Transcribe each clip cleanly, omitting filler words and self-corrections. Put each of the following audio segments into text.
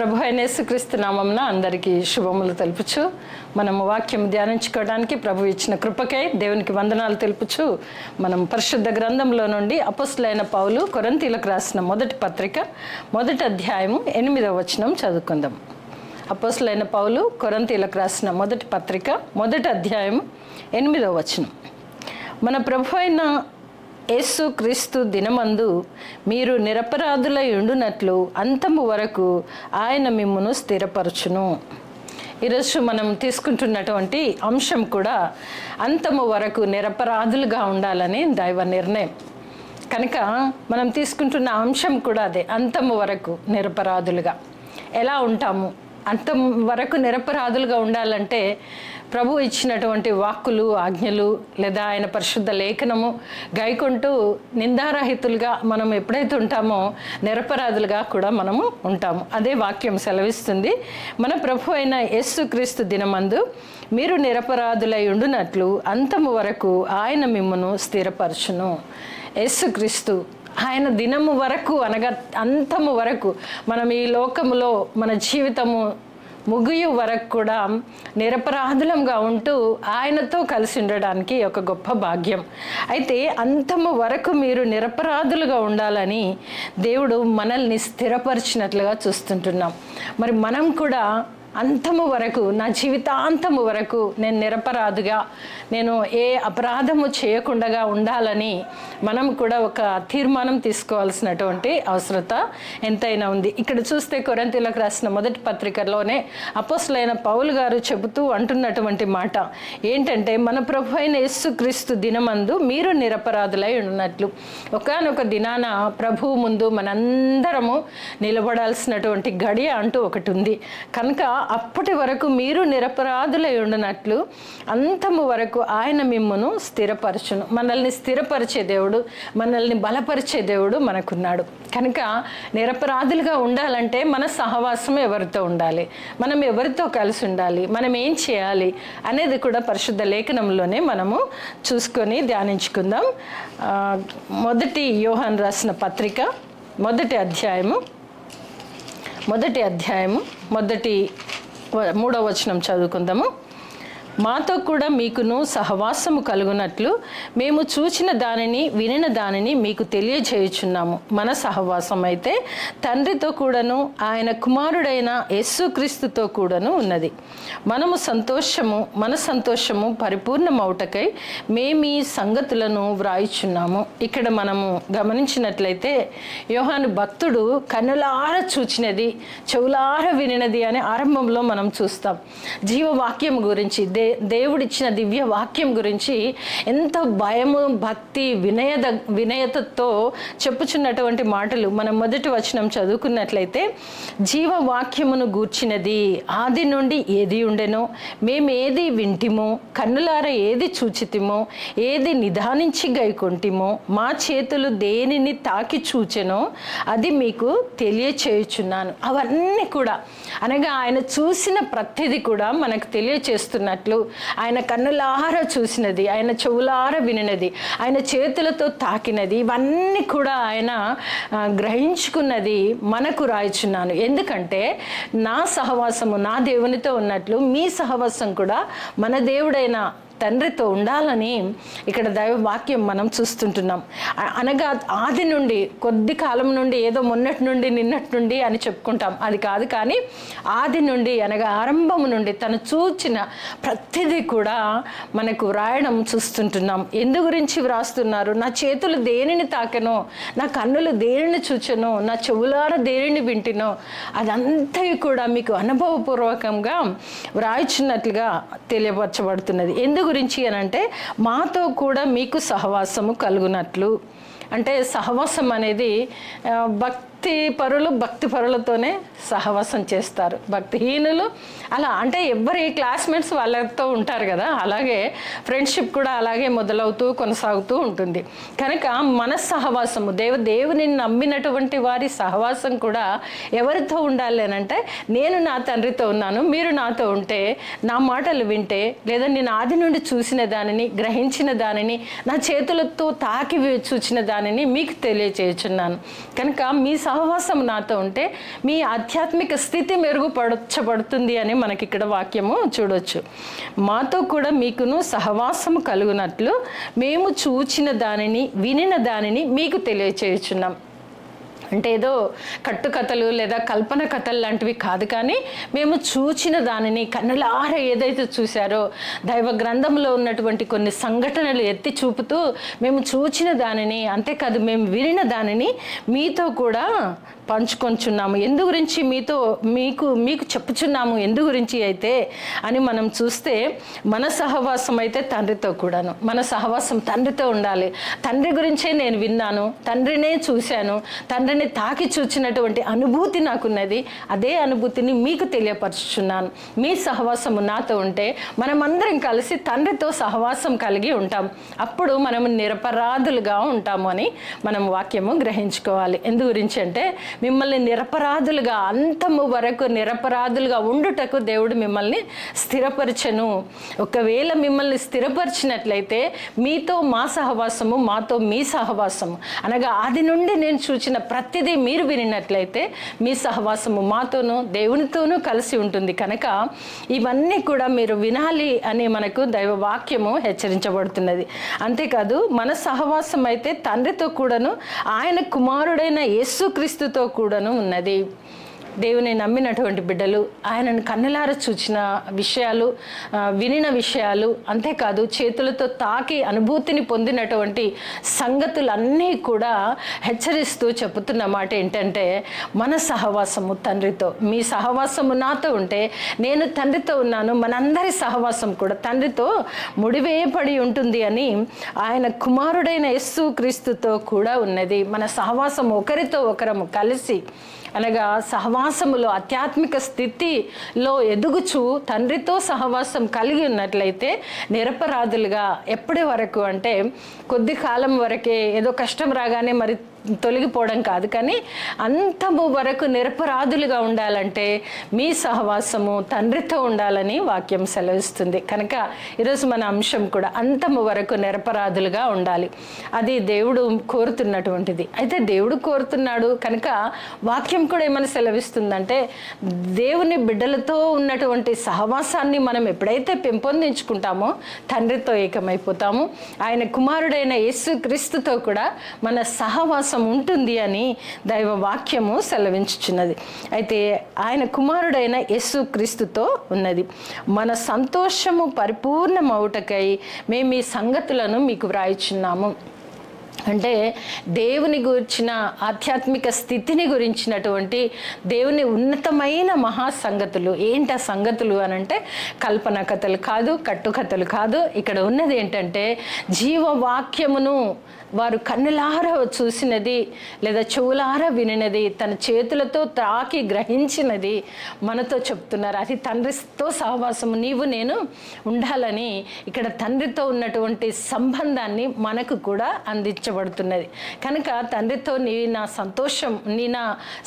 ప్రభు అయిన యేసుక్రీస్తు నామమున అందరికీ శుభములు తెలుపుచు మనము వాక్యం ధ్యానించుకోవడానికి ప్రభు ఇచ్చిన కృపకై దేవునికి వందనాలు తెలుపుచు మనం పరిశుద్ధ గ్రంథంలో నుండి అపోస్తలుడైన పౌలు కొరింథీయులకు రాసిన మొదటి పత్రిక మొదటి అధ్యాయము 8వ వచనం చదువుకుందాం. అపోస్తలుడైన పౌలు కొరింథీయులకు రాసిన మొదటి పత్రిక మొదటి అధ్యాయము 8వ వచనం. మన ప్రభు అయిన యేసు క్రీస్తు దినమందు మీరు నిరపరాధులై ఉండునట్లు అంతము వరకు ఆయన మిమ్మును స్థిరపరచును. ఈరోజు మనం తీసుకుంటున్నటువంటి అంశం కూడా అంతము వరకు నిరపరాధులుగా ఉండాలని దైవ నిర్ణయం కనుక మనం తీసుకుంటున్న అంశం కూడా అదే, అంతము వరకు నిరపరాధులుగా ఎలా ఉంటాము. అంతం వరకు నిరపరాధులుగా ఉండాలంటే ప్రభు ఇచ్చినటువంటి వాక్కులు ఆజ్ఞలు లేదా ఆయన పరిశుద్ధ లేఖనము గైకొంటూ నిందారహితులుగా మనం ఎప్పుడైతే ఉంటామో నిరపరాధులుగా కూడా మనము ఉంటాము. అదే వాక్యం సెలవిస్తుంది. మన ప్రభు అయిన యేసుక్రీస్తు దినమందు మీరు నిరపరాధులై ఉండునట్లు అంతము వరకు ఆయన మిమ్మును స్థిరపరచును. యేసుక్రీస్తు ఆయన దినము వరకు అనగా అంతము వరకు మనం ఈ లోకములో మన జీవితము ముగియు వరకు కూడా నిరపరాధులంగా ఉంటూ ఆయనతో కలిసి ఉండడానికి ఒక గొప్ప భాగ్యం. అయితే అంతము వరకు మీరు నిరపరాధులుగా ఉండాలని దేవుడు మనల్ని స్థిరపరిచినట్లుగా చూస్తుంటున్నాం. మరి మనం కూడా అంతము వరకు, నా జీవితాంతము వరకు నేను నిరపరాధుగా, నేను ఏ అపరాధము చేయకుండా ఉండాలని మనం కూడా ఒక తీర్మానం తీసుకోవాల్సినటువంటి అవసరత ఎంతైనా ఉంది. ఇక్కడ చూస్తే కొరింథీయులకు రాసిన మొదటి పత్రికలోనే అపోస్తలుడైన పౌలు గారు చెబుతూ అంటున్నటువంటి మాట ఏంటంటే, మన ప్రభు అయిన యేసుక్రీస్తు దినమందు మీరు నిరపరాధులై ఉన్నట్లు. ఒకానొక దినాన ప్రభువు ముందు మనందరము నిలబడాల్సినటువంటి గడియ అంటూ ఒకటి ఉంది. కనుక అప్పటి వరకు మీరు నిరపరాధులై ఉండునట్లు అంతము వరకు ఆయన మిమ్మును స్థిరపరచును. మనల్ని స్థిరపరిచే దేవుడు, మనల్ని బలపరిచే దేవుడు మనకున్నాడు. కనుక నిరపరాధులుగా ఉండాలంటే మన సహవాసం ఎవరితో ఉండాలి, మనం ఎవరితో కలిసి ఉండాలి, మనం ఏం చేయాలి అనేది కూడా పరిశుద్ధ లేఖనంలోనే మనము చూసుకొని ధ్యానించుకుందాం. మొదటి యోహాను రాసిన పత్రిక మొదటి అధ్యాయము 3వ వచనం చదువుకుందాము. మాతో కూడా మీకును సహవాసము కలుగునట్లు మేము చూచిన దానిని వినిన దానిని మీకు తెలియజేయుచున్నాము. మన సహవాసం అయితే తండ్రితో కూడాను ఆయన కుమారుడైన యేసుక్రీస్తుతో కూడాను ఉన్నది. మన సంతోషము పరిపూర్ణమౌటకై మేము ఈ సంగతులను వ్రాయిచున్నాము. ఇక్కడ మనము గమనించినట్లయితే యోహాను భక్తుడు కన్నులార చూచినది, చెవులార వినినది అని ఆరంభంలో మనం చూస్తాం. జీవవాక్యం గురించి, దేవుడిచ్చిన దివ్య వాక్యం గురించి ఎంత భయము, భక్తి, వినయతతో చెప్పుచున్నటువంటి మాటలు మనం మొదటి వచనం చదువుకున్నట్లయితే, జీవవాక్యమును గూర్చినది ఆది నుండి ఏది ఉండెనో, మేము ఏది వింటిమో, కన్నులార ఏది చూచితిమో, ఏది నిదానించి గైకొంటిమో, మా చేతులు దేనిని తాకి చూచెనో అది మీకు తెలియచేయుచున్నాను. అవన్నీ కూడా అనగా ఆయన చూసిన ప్రతిదీ కూడా మనకు తెలియచేస్తున్నట్లు, ఆయన కన్నులార చూసినది, ఆయన చెవులార వినినది, ఆయన చేతులతో తాకినది, ఇవన్నీ కూడా ఆయన గ్రహించుకున్నది మనకు రాయిచున్నాను. ఎందుకంటే నా సహవాసము నా దేవునితో ఉన్నట్లు మీ సహవాసం కూడా మన దేవుడైన తండ్రితో ఉండాలని ఇక్కడ దైవ వాక్యం మనం చూస్తుంటున్నాం. అనగా ఆది నుండి, కొద్ది కాలం నుండి, ఏదో మొన్నటి నుండి నిన్నటి నుండి అని చెప్పుకుంటాం, అది కాదు. కానీ ఆది నుండి అనగా ఆరంభం నుండి తను చూచిన ప్రతిదీ కూడా మనకు వ్రాయడం చూస్తుంటున్నాం. ఎందు గురించి వ్రాస్తున్నారు? నా చేతులు దేనిని తాకెనో, నా కన్నులు దేనిని చూచెనో, నా చెవులార దేనిని వింటినో అదంతా కూడా మీకు అనుభవపూర్వకంగా వ్రాయిచున్నట్లుగా తెలియపరచబడుతున్నది. ఎందుకు గురించి అనంటే, మాతో కూడా మీకు సహవాసము కలుగునట్లు. అంటే సహవాసం అనేది భక్తి పరులతోనే సహవాసం చేస్తారు. భక్తిహీనులు అలా అంటే ఎవరి క్లాస్మేట్స్ వాళ్ళతో ఉంటారు కదా, అలాగే ఫ్రెండ్షిప్ కూడా అలాగే మొదలవుతూ కొనసాగుతూ ఉంటుంది. కనుక మన సహవాసము దేవుని నమ్మినటువంటి వారి సహవాసం కూడా ఎవరితో ఉండాలి అని అంటే, నేను నా తండ్రితో ఉన్నాను, మీరు నాతో ఉంటే, నా మాటలు వింటే, లేదా నేను ఆది నుండి చూసిన దానిని, గ్రహించిన దానిని, నా చేతులతో తాకి చూసిన దానిని దానిని మీకు తెలియచేయుచున్నాను. కనుక మీ సహవాసం నాతో ఉంటే మీ ఆధ్యాత్మిక స్థితి మెరుగుపరచబడుతుంది అని మనకి ఇక్కడ వాక్యము చూడొచ్చు. మాతో కూడా మీకును సహవాసము కలుగునట్లు మేము చూచిన దానిని వినిన దానిని మీకు తెలియచేయుచున్నాం. అంటే ఏదో కట్టుకథలు లేదా కల్పన కథలు లాంటివి కాదు, కానీ మేము చూచిన దానిని కన్నులారా ఏదైతే చూశారో దైవ గ్రంథంలో ఉన్నటువంటి కొన్ని సంఘటనలు ఎత్తి చూపుతూ మేము చూచిన దానిని, అంతేకాదు మేము వినిన దానిని మీతో కూడా పంచుకొంచున్నాము. ఎందు గురించి మీకు చెప్పుచున్నాము ఎందు గురించి అయితే అని మనం చూస్తే, మన సహవాసం అయితే తండ్రితో కూడాను. మన సహవాసం తండ్రితో ఉండాలి. తండ్రి గురించే నేను విన్నాను, తండ్రినే చూశాను, తండ్రిని తాకి చూచినటువంటి అనుభూతి నాకున్నది. అదే అనుభూతిని మీకు తెలియపరుచుచున్నాను. మీ సహవాసము నాతో ఉంటే మనమందరం కలిసి తండ్రితో సహవాసం కలిగి ఉంటాం. అప్పుడు మనము నిరపరాధులుగా ఉంటాము అని మనం వాక్యము గ్రహించుకోవాలి. ఎందు గురించి అంటే, మిమ్మల్ని నిరపరాధులుగా, అంతము వరకు నిరపరాధులుగా ఉండుటకు దేవుడు మిమ్మల్ని స్థిరపరచను. ఒకవేళ మిమ్మల్ని స్థిరపరిచినట్లయితే మీతో మా సహవాసము, మాతో మీ సహవాసము, అనగా ఆది నుండి నేను చూచిన ప్రతిదీ మీరు వినినట్లయితే మీ సహవాసము మాతోనూ దేవునితోనూ కలిసి ఉంటుంది. కనుక ఇవన్నీ కూడా మీరు వినాలి అని మనకు దైవ వాక్యము హెచ్చరించబడుతున్నది. అంతేకాదు మన సహవాసం అయితే తండ్రితో కూడాను ఆయన కుమారుడైన యేసుక్రీస్తుతో కూడాను ఉన్నది. దేవుని నమ్మినటువంటి బిడ్డలు ఆయనను కన్నులారా చూచిన విషయాలు, వినిన విషయాలు, అంతేకాదు చేతులతో తాకి అనుభూతిని పొందినటువంటి సంగతులన్నీ కూడా హెచ్చరిస్తూ చెబుతున్న మాట ఏంటంటే, మన సహవాసము తండ్రితో, మీ సహవాసము నాతో ఉంటే నేను తండ్రితో ఉన్నాను, మనందరి సహవాసం కూడా తండ్రితో ముడివేయబడి ఉంటుంది అని ఆయన కుమారుడైన యేసుక్రీస్తుతో కూడా ఉన్నది. మన సహవాసం ఒకరితో ఒకరము కలిసి, అనగా సహవాసములో ఆధ్యాత్మిక స్థితిలో ఎదుగుచూ తండ్రితో సహవాసం కలిగి ఉన్నట్లయితే నిరపరాధులుగా ఎప్పటి వరకు అంటే కొద్ది కాలం వరకే, ఏదో కష్టం రాగానే మరి తొలగిపోవడం కాదు, కానీ అంతము వరకు నిరపరాధులుగా ఉండాలంటే మీ సహవాసము తండ్రితో ఉండాలని వాక్యం సెలవిస్తుంది. కనుక ఈరోజు మన అంశం కూడా అంతము వరకు నిరపరాధులుగా ఉండాలి. అది దేవుడు కోరుతున్నటువంటిది. అయితే దేవుడు కోరుతున్నాడు కనుక వాక్యం కూడా ఏమని సెలవిస్తుందంటే, దేవుని బిడ్డలతో ఉన్నటువంటి సహవాసాన్ని మనం ఎప్పుడైతే పెంపొందించుకుంటామో తండ్రితో ఏకమైపోతాము. ఆయన కుమారుడైన యేసుక్రీస్తుతో కూడా మన సహవాసం ఉంటుంది అని దైవ వాక్యము సెలవించుచున్నది. అయితే ఆయన కుమారుడైన యేసుక్రీస్తుతో ఉన్నది. మన సంతోషము పరిపూర్ణమవుటకై మేము ఈ సంగతులను మీకు వ్రాయిచున్నాము. అంటే దేవుని గురించిన ఆధ్యాత్మిక స్థితిని గురించినటువంటి దేవుని ఉన్నతమైన మహాసంగతులు. ఏంటి ఆ సంగతులు అని అంటే, కల్పన కథలు కాదు, కట్టుకథలు కాదు. ఇక్కడ ఉన్నది ఏంటంటే జీవవాక్యమును వారు కన్నులారా చూసినది లేదా చెవులారా వినినది, తన చేతులతో తాకి గ్రహించినది మనతో చెప్తున్నారు. అది తండ్రితో సహవాసము నీవు నేను ఉండాలని ఇక్కడ తండ్రితో ఉన్నటువంటి సంబంధాన్ని మనకు కూడా అందించబడుతున్నది. కనుక తండ్రితో నీ నా సంతోషం, నీ నా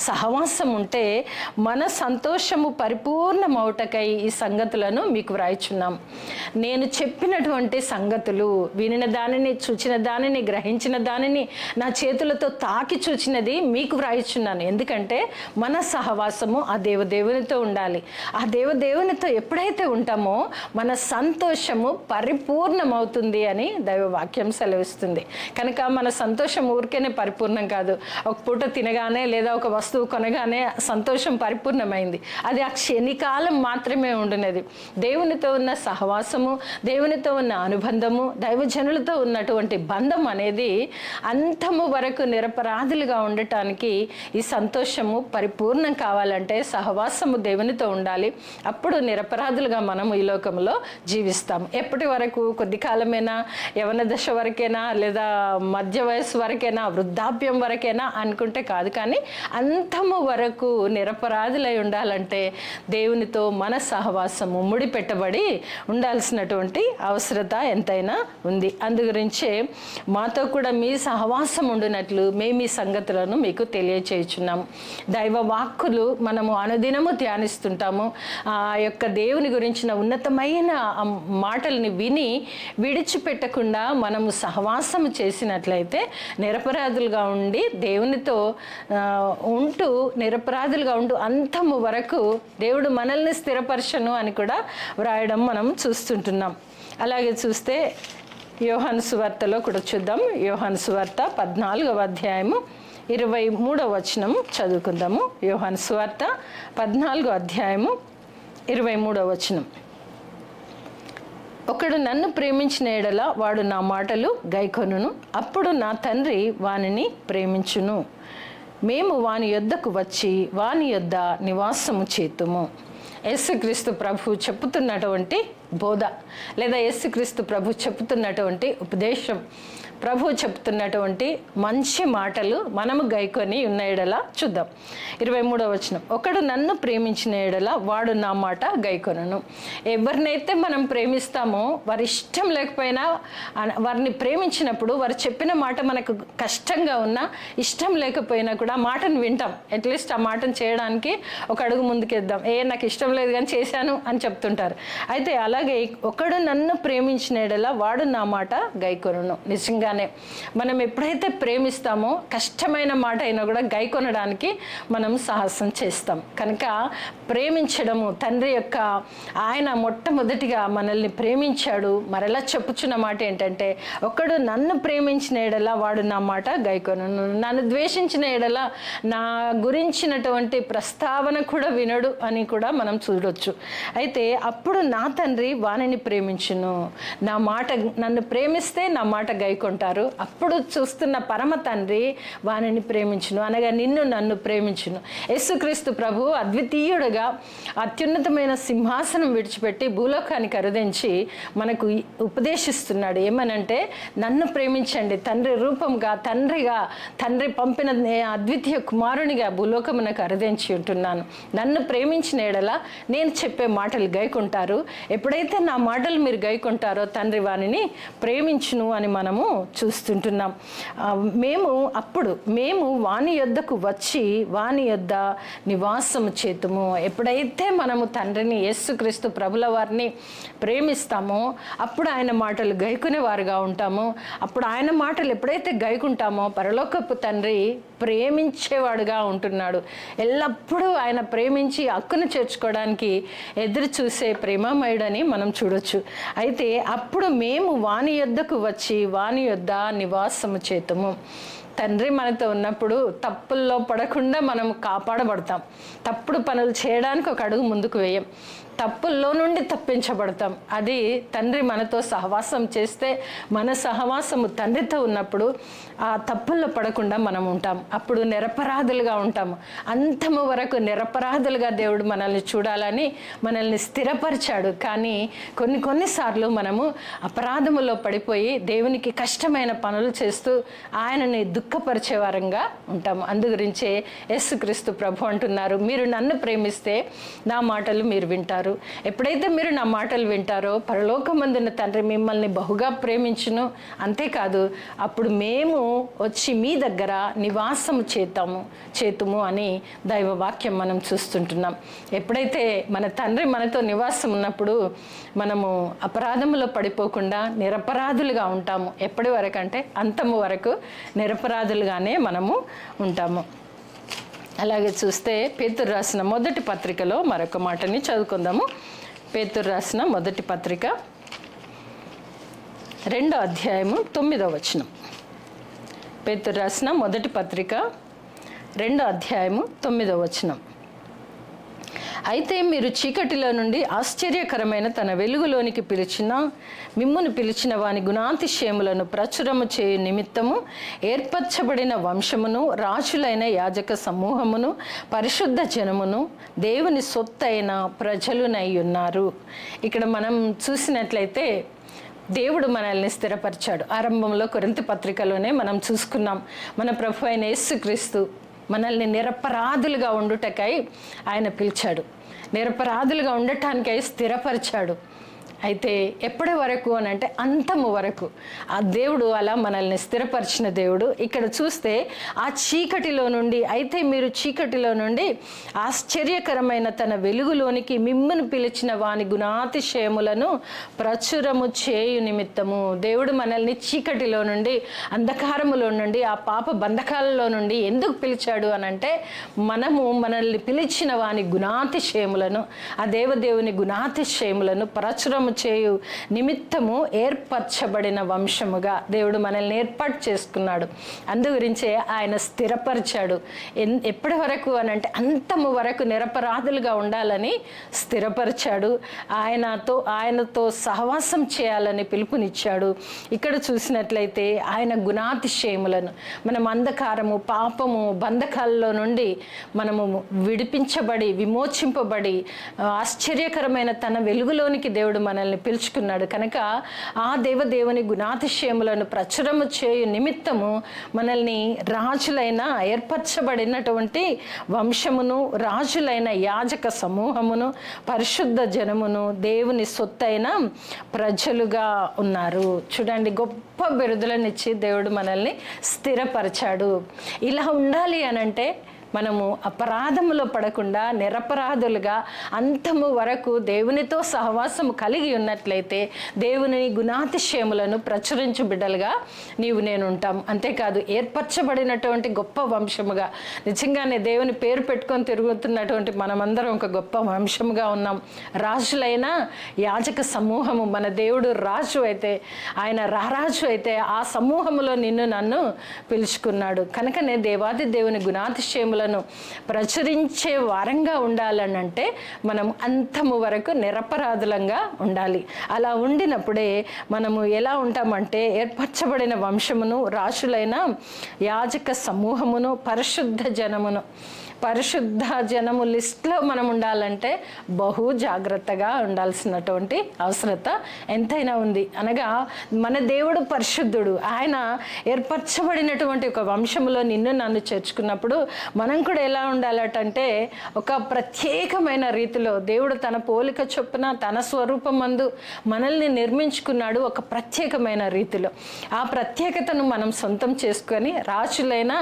సహవాసం ఉంటే మన సంతోషము పరిపూర్ణమవుటకై ఈ సంగతులను మీకు వ్రాయిచున్నాం. నేను చెప్పినటువంటి సంగతులు, వినిన దానిని, చూచిన దానిని, గ్రహించిన దానిని, నా చేతులతో తాకి చూచినది మీకు వ్రాయిచున్నాను. ఎందుకంటే మన సహవాసము ఆ దేవదేవునితో ఉండాలి. ఆ దేవదేవునితో ఎప్పుడైతే ఉంటామో మన సంతోషము పరిపూర్ణమవుతుంది అని దైవ వాక్యం సెలవిస్తుంది. కనుక మన సంతోషం ఊరికేనే పరిపూర్ణం కాదు. ఒక పూట తినగానే లేదా ఒక వస్తువు కొనగానే సంతోషం పరిపూర్ణమైంది. అది ఆ క్షణికాలం మాత్రమే ఉండునది. దేవునితో ఉన్న సహవాసము, దేవునితో ఉన్న అనుబంధము, దైవజనులతో ఉన్నటువంటి బంధం అనేది అంతము వరకు నిరపరాధులుగా ఉండటానికి ఈ సంతోషము పరిపూర్ణం కావాలంటే సహవాసము దేవునితో ఉండాలి. అప్పుడు నిరపరాధులుగా మనము ఈ లోకంలో జీవిస్తాము. ఎప్పటి వరకు? కొద్ది కాలమైనా, యవన దశ వరకేనా, లేదా మధ్య వయసు వరకేనా, వృద్ధాప్యం వరకేనా అనుకుంటే కాదు, కానీ అంతము వరకు నిరపరాధులై ఉండాలంటే దేవునితో మన సహవాసము ముడిపెట్టబడి ఉండాల్సినటువంటి అవసరత ఎంతైనా ఉంది. అందు గురించే మాతో కూడా మీ సహవాసం ఉండినట్లు మేము ఈ సంగతులను మీకు తెలియచేయుచున్నాము. దైవ వాక్కులు మనము అనుదినము ధ్యానిస్తుంటాము. ఆ యొక్క దేవుని గురించిన ఉన్నతమైన మాటల్ని విని విడిచిపెట్టకుండా మనము సహవాసము చేసినట్లయితే నిరపరాధులుగా ఉండి దేవునితో ఉంటూ నిరపరాధులుగా ఉంటూ అంతము వరకు దేవుడు మనల్ని స్థిరపరచను అని కూడా వ్రాయడం మనం చూస్తుంటున్నాం. అలాగే చూస్తే యోహాను సువార్తలో కూడా చూద్దాం. యోహాను సువార్త 14వ అధ్యాయము 23వ వచనం చదువుకుందాము. యోహాను సువార్త 14వ అధ్యాయము 23వ వచనం. ఒకడు నన్ను ప్రేమించిన ఎడల వాడు నా మాటలు గైకొనును, అప్పుడు నా తండ్రి వానిని ప్రేమించును, మేము వాని యొద్దకు వచ్చి వాని యొద్ద నివాసము చేతుము. యేసుక్రీస్తు ప్రభు చెప్పుతున్నటువంటి బోధ లేదా యేసుక్రీస్తు ప్రభు చెప్పుతున్నటువంటి ఉపదేశం, ప్రభు చెప్తున్నటువంటి మంచి మాటలు మనము గైకొని ఉన్న ఎడల చూద్దాం. 23వ వచనం. ఒకడు నన్ను ప్రేమించిన ఎడల వాడు నా మాట గైకొనును. ఎవరినైతే మనం ప్రేమిస్తామో వారి ఇష్టం లేకపోయినా వారిని ప్రేమించినప్పుడు వారు చెప్పిన మాట మనకు కష్టంగా ఉన్నా ఇష్టం లేకపోయినా కూడా మాటను వింటాం. అట్లీస్ట్ ఆ మాటను చేయడానికి ఒక అడుగు ముందుకేద్దాం. నాకు ఇష్టం లేదు కానీ చేశాను అని చెప్తుంటారు. అయితే అలాగే ఒకడు నన్ను ప్రేమించిన ఎడల వాడు నా మాట గైకొనును. నిజంగా మనం ఎప్పుడైతే ప్రేమిస్తామో కష్టమైన మాట అయినా కూడా గైకొనడానికి మనం సాహసం చేస్తాం. కనుక ప్రేమించడము తండ్రి యొక్క ఆయన మొట్టమొదటిగా మనల్ని ప్రేమించాడు. మరలా చెప్పుచున్న మాట ఏంటంటే ఒకడు నన్ను ప్రేమించిన ఎడల వాడు నా మాట గైకొనును, నన్ను ద్వేషించిన ఎడల నా గురించినటువంటి ప్రస్తావన కూడా వినడు అని కూడా మనం చూడొచ్చు. అయితే అప్పుడు నా తండ్రి వానిని ప్రేమించును, నా మాట నన్ను ప్రేమిస్తే నా మాట గైకొంటారు, అప్పుడు చూస్తున్న పరమ తండ్రి వానిని ప్రేమించును, అనగా నిన్ను నన్ను ప్రేమించును. యేసుక్రీస్తు ప్రభు అద్వితీయుడుగా అత్యున్నతమైన సింహాసనం విడిచిపెట్టి భూలోకానికి అరుదించి మనకు ఉపదేశిస్తున్నాడు. ఏమనంటే నన్ను ప్రేమించండి, తండ్రి రూపంగా తండ్రి పంపిన అద్వితీయ కుమారునిగా భూలోకమునకు అరుదించి ఉంటున్నాను. నన్ను ప్రేమించిన ఎడల నేను చెప్పే మాటలు గైకుంటారు, ఎప్పుడైతే నా మాటలు మీరు గైకుంటారో తండ్రి వానిని ప్రేమించును అని మనము చూస్తుంటున్నాం. మేము వాని యొద్దకు వచ్చి వాని యొద్ద నివాసము చేతుము. ఎప్పుడైతే మనము తండ్రిని యేసుక్రీస్తు ప్రభుల వారిని ప్రేమిస్తామో అప్పుడు ఆయన మాటలు గైకునే వారుగా ఉంటాము. అప్పుడు ఆయన మాటలు ఎప్పుడైతే గైకుంటామో పరలోకపు తండ్రి ప్రేమించేవాడుగా ఉంటున్నాడు. ఎల్లప్పుడూ ఆయన ప్రేమించి హక్కును చేర్చుకోవడానికి ఎదురు చూసే ప్రేమమయుడని మనం చూడొచ్చు. అయితే అప్పుడు మేము వాని యొద్దకు వచ్చి వాని యొద్ద నివాసము చేతుము. తండ్రి మనతో ఉన్నప్పుడు తప్పుల్లో పడకుండా మనం కాపాడబడతాం. తప్పుడు పనులు చేయడానికి ఒక అడుగు ముందుకు వేయం, తప్పుల్లో నుండి తప్పించబడతాం. అది తండ్రి మనతో సహవాసం చేస్తే మన సహవాసము తండ్రితో ఉన్నప్పుడు ఆ తప్పుల్లో పడకుండా మనం ఉంటాం. అప్పుడు నిరపరాధులుగా ఉంటాము. అంతము వరకు నిరపరాధులుగా దేవుడు మనల్ని చూడాలని మనల్ని స్థిరపరిచాడు. కానీ కొన్నిసార్లు మనము అపరాధములో పడిపోయి దేవునికి కష్టమైన పనులు చేస్తూ ఆయనని దుఃఖపరిచే వారంగా ఉంటాము. అందుగురించే యేసుక్రీస్తు ప్రభు అంటున్నారు, మీరు నన్ను ప్రేమిస్తే నా మాటలు మీరు వింటారు. ఎప్పుడైతే మీరు నా మాటలు వింటారో పరలోకమందున్న తండ్రి మిమ్మల్ని బహుగా ప్రేమించును. అంతేకాదు అప్పుడు మేము వచ్చి మీ దగ్గర నివాసము చేతుము అని దైవ వాక్యం మనం చూస్తుంటున్నాం. ఎప్పుడైతే మన తండ్రి మనతో నివాసం ఉన్నప్పుడు మనము అపరాధములో పడిపోకుండా నిరపరాధులుగా ఉంటాము. ఎప్పటి వరకు అంటే అంతము వరకు నిరపరాధులుగానే మనము ఉంటాము. అలాగే చూస్తే పేతురు రాసిన మొదటి పత్రికలో మరొక మాటని చదువుకుందాము. పేతురు రాసిన మొదటి పత్రిక 2వ అధ్యాయము 9వ వచనం. పేతురు రాసిన మొదటి పత్రిక 2వ అధ్యాయము 9వ వచనం. అయితే మీరు చీకటిలో నుండి ఆశ్చర్యకరమైన తన వెలుగులోనికి మిమ్మును పిలిచిన వాని గుణాతిశయములను ప్రచురము చేయు నిమిత్తము ఏర్పరచబడిన వంశమును, రాజులైన యాజక సమూహమును, పరిశుద్ధ జనమును, దేవుని సొత్తైన ప్రజలునై ఉన్నారు. ఇక్కడ మనం చూసినట్లయితే దేవుడు మనల్ని స్థిరపరిచాడు. ఆరంభంలో కొరింథీ పత్రికలోనే మనం చూసుకున్నాం. మన ప్రభు అయిన యేసుక్రీస్తు మనల్ని నిరపరాధులుగా ఉండుటకై ఆయన పిలిచాడు, నిరపరాధులుగా ఉండటానికై స్థిరపరిచాడు. అయితే ఎప్పటి వరకు అని అంటే అంతము వరకు ఆ దేవుడు అలా మనల్ని స్థిరపరిచిన దేవుడు. ఇక్కడ చూస్తే ఆ చీకటిలో నుండి, అయితే మీరు చీకటిలో నుండి ఆశ్చర్యకరమైన తన వెలుగులోనికి మిమ్మల్ని పిలిచిన వాని గుణాతిశయములను ప్రచురము చేయు నిమిత్తము. దేవుడు మనల్ని చీకటిలో నుండి, అంధకారములో నుండి, ఆ పాప బంధకాలలో నుండి ఎందుకు పిలిచాడు అని అంటే మనల్ని పిలిచిన వాని గుణాతిశయములను, ఆ దేవదేవుని గుణాతిశయములను ప్రచురము చేయు నిమిత్తము ఏర్పరచబడిన వంశముగా దేవుడు మనల్ని ఏర్పాటు చేసుకున్నాడు. అందు గురించే ఆయన స్థిరపరిచాడు. ఎప్పటి వరకు అని అంటే అంతము వరకు నిరపరాధులుగా ఉండాలని స్థిరపరిచాడు. ఆయనతో సహవాసం చేయాలని పిలుపునిచ్చాడు. ఇక్కడ చూసినట్లయితే ఆయన గుణాతిశయములను, మనం అంధకారము, పాపము, బంధకాలలో నుండి మనము విడిపించబడి, విమోచింపబడి ఆశ్చర్యకరమైన తన వెలుగులోనికి దేవుడు మనల్ని పిలుచుకున్నాడు. కనుక ఆ దేవదేవుని గుణాతిశయములను ప్రచురము చేయు నిమిత్తము మనల్ని రాజులైన, ఏర్పరచబడినటువంటి వంశమును, రాజులైన యాజక సమూహమును, పరిశుద్ధ జనమును, దేవుని సొత్తైన ప్రజలుగా ఉన్నారు. చూడండి, గొప్ప బిరుదులనిచ్చి దేవుడు మనల్ని స్థిరపరిచాడు. ఇలా ఉండాలి అనంటే మనము అపరాధములో పడకుండా నిరపరాధులుగా అంతము వరకు దేవునితో సహవాసము కలిగి ఉన్నట్లయితే దేవుని గుణాతిశయములను ప్రచురించు బిడ్డలుగా నేను ఉంటాం. అంతేకాదు ఏర్పరచబడినటువంటి గొప్ప వంశముగా, నిజంగానే దేవుని పేరు పెట్టుకొని తిరుగుతున్నటువంటి మనమందరం ఒక గొప్ప వంశముగా ఉన్నాం. రాజులైన యాజక సమూహము, మన దేవుడు రాజు అయితే, ఆయన రారాజు అయితే ఆ సమూహములో నన్ను పిలుచుకున్నాడు. కనుకనే దేవాది దేవుని గుణాతిశయములను ప్రచురించే వారంగా ఉండాలనంటే మనం అంతము వరకు నిరపరాధులంగా ఉండాలి. అలా ఉండినప్పుడే మనము ఎలా ఉంటామంటే ఏర్పరచబడిన వంశమును, రాజులైన యాజక సమూహమును, పరిశుద్ధ జనము లిస్ట్లో మనం ఉండాలంటే బహు జాగ్రత్తగా ఉండాల్సినటువంటి అవసరత ఎంతైనా ఉంది. అనగా మన దేవుడు పరిశుద్ధుడు. ఆయన ఏర్పరచబడినటువంటి ఒక వంశములో నన్ను చేర్చుకున్నప్పుడు మనం కూడా ఎలా ఉండాలటంటే ఒక ప్రత్యేకమైన రీతిలో దేవుడు తన పోలిక చొప్పున తన స్వరూపమందు మనల్ని నిర్మించుకున్నాడు. ఒక ప్రత్యేకమైన రీతిలో ఆ ప్రత్యేకతను మనం సొంతం చేసుకొని రాజులైన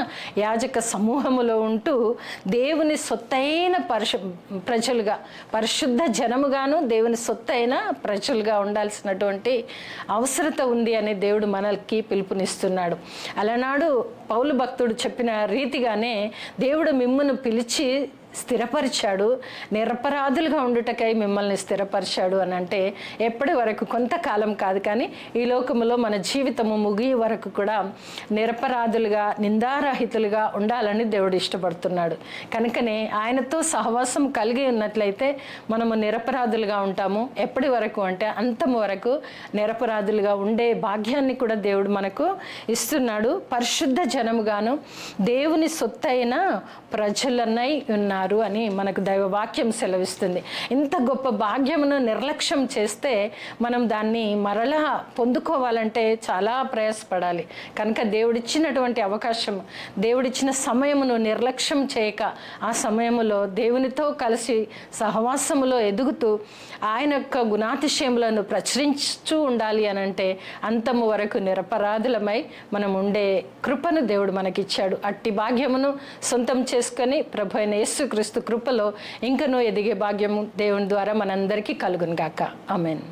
యాజక సమూహములో ఉంటూ దేవుని సొత్తైన ప్రజలుగా, పరిశుద్ధ జనముగాను దేవుని సొత్తైన ప్రజలుగా ఉండాల్సినటువంటి అవసరత ఉంది అని దేవుడు మనకి పిలుపునిస్తున్నాడు. అలనాడు పౌలు భక్తుడు చెప్పిన రీతిగానే దేవుడు మిమ్మును పిలిచి స్థిరపరిచాడు. నిరపరాధులుగా ఉండుటకై మిమ్మల్ని స్థిరపరిచాడు అని అంటే ఎప్పటి వరకు, కొంతకాలం కాదు, కానీ ఈ లోకములో మన జీవితము ముగియ వరకు కూడా నిరపరాధులుగా, నిందారహితులుగా ఉండాలని దేవుడు ఇష్టపడుతున్నాడు. కనుకనే ఆయనతో సహవాసం కలిగి ఉన్నట్లయితే మనము నిరపరాధులుగా ఉంటాము. ఎప్పటి వరకు అంటే అంతము వరకు నిరపరాధులుగా ఉండే భాగ్యాన్ని కూడా దేవుడు మనకు ఇస్తున్నాడు. పరిశుద్ధ జనముగాను దేవుని సొత్తైన ప్రజలనై ఉన్నారు అని మనకు దైవ వాక్యం సెలవిస్తుంది. ఇంత గొప్ప భాగ్యమును నిర్లక్ష్యం చేస్తే మనం దాన్ని మరలా పొందుకోవాలంటే చాలా ప్రయాసపడాలి. కనుక దేవుడిచ్చినటువంటి అవకాశం, దేవుడిచ్చిన సమయమును నిర్లక్ష్యం చేయక ఆ సమయములో దేవునితో కలిసి సహవాసములో ఎదుగుతూ ఆయన యొక్క గుణాతిశయములను ప్రచురించుతూ ఉండాలి అని అంటే అంతము వరకు నిరపరాధులమై మనం ఉండే కృపను దేవుడు మనకిచ్చాడు. అట్టి భాగ్యమును సొంతం చేసుకొని ప్రభు అయిన యేసుక్రీస్తు కృపలో ఇంకనూ ఎదిగే భాగ్యము దేవుని ద్వారా మనందరికీ కలుగును గాక. ఆమేన్.